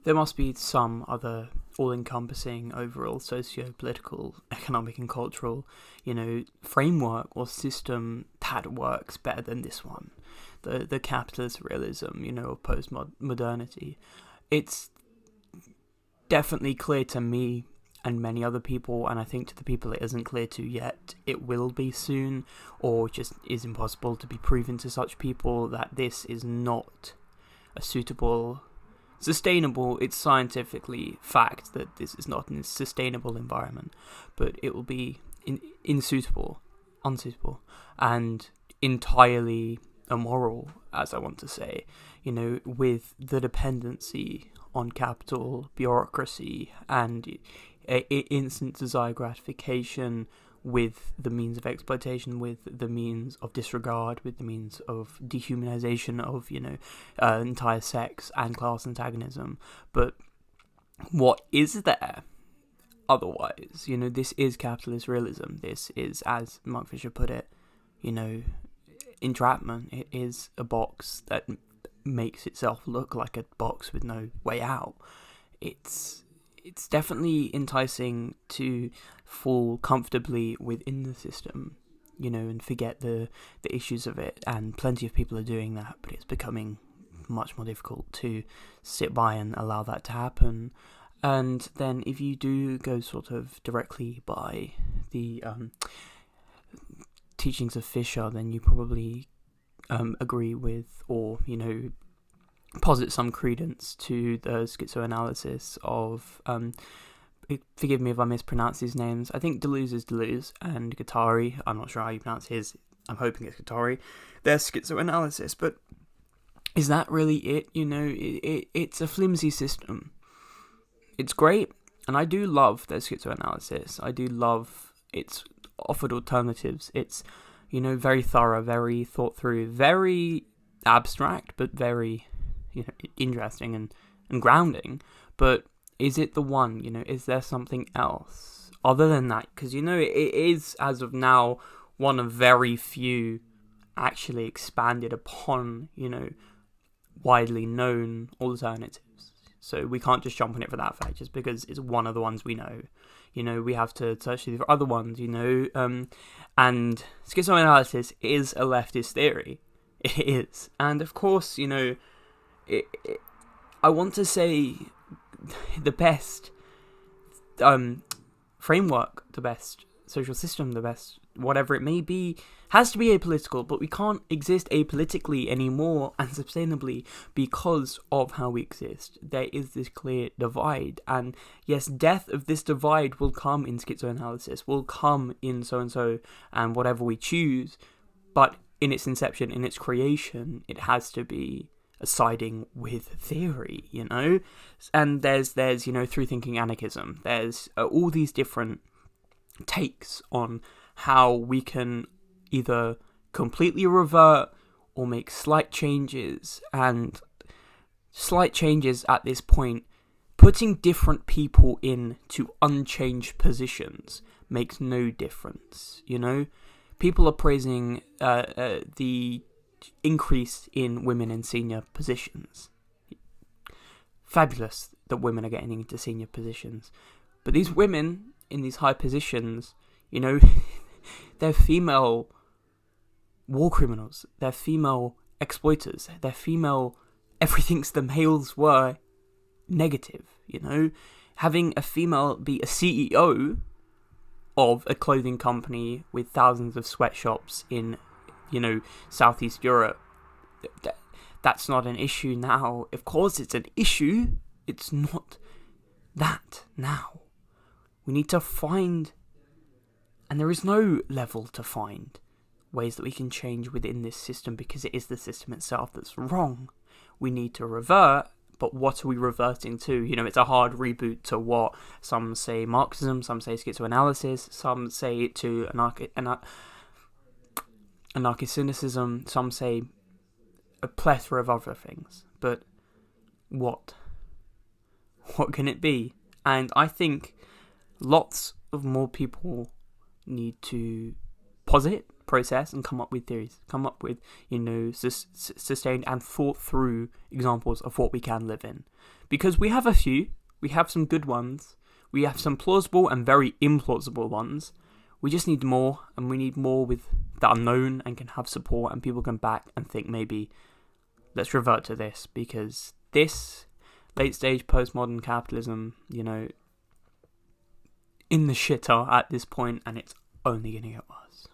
there must be some other all-encompassing overall socio-political, economic and cultural, framework or system that works better than this one. The capitalist realism, of post-modernity. It's definitely clear to me and many other people, and I think to the people it isn't clear to yet, it will be soon, or just is impossible to be proven to such people, that this is not a sustainable, it's scientifically fact that this is not a sustainable environment, but it will be unsuitable, and entirely immoral, as I want to say, with the dependency on capital, bureaucracy, and instant desire gratification, with the means of exploitation, with the means of disregard, with the means of dehumanization of, entire sex and class antagonism. But what is there otherwise? This is capitalist realism. This is, as Mark Fisher put it, entrapment. It is a box that makes itself look like a box with no way out. It's definitely enticing to fall comfortably within the system, and forget the issues of it, and plenty of people are doing that, but it's becoming much more difficult to sit by and allow that to happen. And then if you do go sort of directly by the teachings of Fisher, then you probably agree with, or posit some credence to the schizoanalysis of, forgive me if I mispronounce his names, I think Deleuze is Deleuze, and Guattari, I'm not sure how you pronounce his, I'm hoping it's Guattari, their schizoanalysis. But is that really it? It's a flimsy system. It's great, and I do love their schizoanalysis. I do love its offered alternatives. It's, very thorough, very thought through, very abstract, but very interesting and grounding. But is it the one? Is there something else other than that? Because it is, as of now, one of very few actually expanded upon, widely known alternatives. So we can't just jump on it for that fact, just because it's one of the ones we know. We have to search for other ones, and schizoanalysis is a leftist theory. It is. And of course, I want to say the best framework, the best social system, the best whatever it may be, has to be apolitical, but we can't exist apolitically anymore and sustainably because of how we exist. There is this clear divide, and yes, death of this divide will come in schizoanalysis, will come in so-and-so and whatever we choose, but in its inception, in its creation, it has to be siding with theory, and there's through thinking anarchism, there's all these different takes on how we can either completely revert or make slight changes, and slight changes at this point, putting different people into unchanged positions makes no difference. People are praising the increase in women in senior positions. Fabulous that women are getting into senior positions. But these women in these high positions, they're female war criminals. They're female exploiters. They're female everything the males were negative, Having a female be a CEO of a clothing company with thousands of sweatshops in Southeast Europe, that's not an issue now. Of course it's an issue. It's not that now. We need to find, and there is no level to find, ways that we can change within this system, because it is the system itself that's wrong. We need to revert, but what are we reverting to? It's a hard reboot to what some say Marxism, some say schizoanalysis, some say to anarcho-cynicism, some say a plethora of other things. But what? What can it be? And I think lots of more people need to process and come up with theories, come up with, sustained and thought through examples of what we can live in. Because we have a few, we have some good ones, we have some plausible and very implausible ones. We just need more, and we need more that are known and can have support, and people can back and think, maybe let's revert to this, because this late stage postmodern capitalism, in the shitter at this point, and it's only going to get worse.